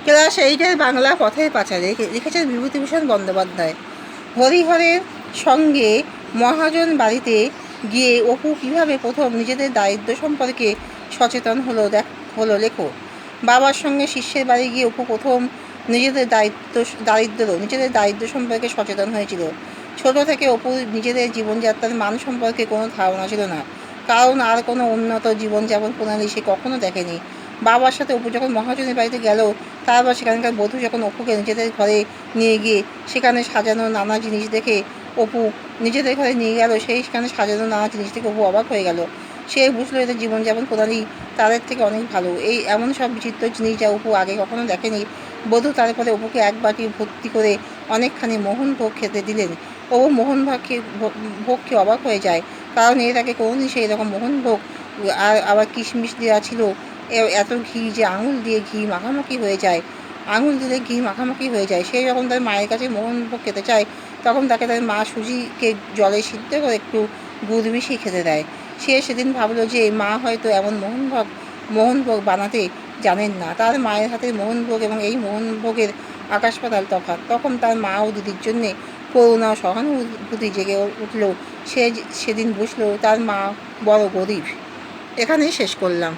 Class 8-এর Bangla Pather Panchali লিখেছেন বিভূতিভূষণ বন্দ্যোপাধ্যায়। হরিহরের সঙ্গে মহাজন বাড়িতে গিয়ে অপু কীভাবে প্রথম নিজেদের দারিদ্র্য সম্পর্কে সচেতন হলো লেখো। বাবার সঙ্গে শিষ্যের বাড়ি গিয়ে অপু প্রথম নিজেদের দারিদ্র্য সম্পর্কে সচেতন হয়েছিল। ছোট থেকে অপুর নিজেদের জীবনযাত্রার মান সম্পর্কে কোনো ধারণা ছিল না, কারণ আর কোনো উন্নত জীবনযাপন প্রণালী সে কখনো দেখেনি। বাবার সাথে অপু যখন মহাজনের বাড়িতে গেল, তারপর সেখানকার বধূ যখন অপুকে নিজেদের ঘরে নিয়ে গিয়ে সেখানে সাজানো নানা জিনিস দেখে অপু নিজেদের ঘরে নিয়ে গেল, সেখানে সাজানো নানা জিনিস দেখে অপু অবাক হয়ে গেল। সে বুঝলো এদের জীবনযাপন প্রণালী তাদের থেকে অনেক ভালো। এমন সব বিচিত্র জিনিস যা অপু আগে কখনো দেখেনি। বধূ তারপরে অপুকে এক বাটি ভর্তি করে অনেকখানি মোহনভোগ খেতে দিলেন। অপু মোহনভোগ খেয়ে অবাক হয়ে যায়, কারণ এর আগে কোনোদিন সেই রকম মোহনভোগ আর আবার কিশমিশ দেওয়া ছিল, এত ঘি যে আঙুল দিয়ে ঘি মাখামাখি হয়ে যায়, সেই যখন তার মায়ের কাছে মোহনভোগ খেতে চায়, তখন তাকে তার মা সুজিকে জলে সিদ্ধ করে একটু গুড় মিশিয়ে খেতে দেয়। সে সেদিন ভাবলো যে মা হয়তো এমন মোহনভোগ বানাতে জানেন না। তার মায়ের হাতের মোহনভোগ এবং এই মোহনভোগের আকাশ পাতাল তফাৎ। তখন তার মা ও দিদির জন্যে করুণা ও সহানুভূতি জেগে উঠল। সেদিন বুঝলো তার মা বড় গরিব। এখানেই শেষ করলাম।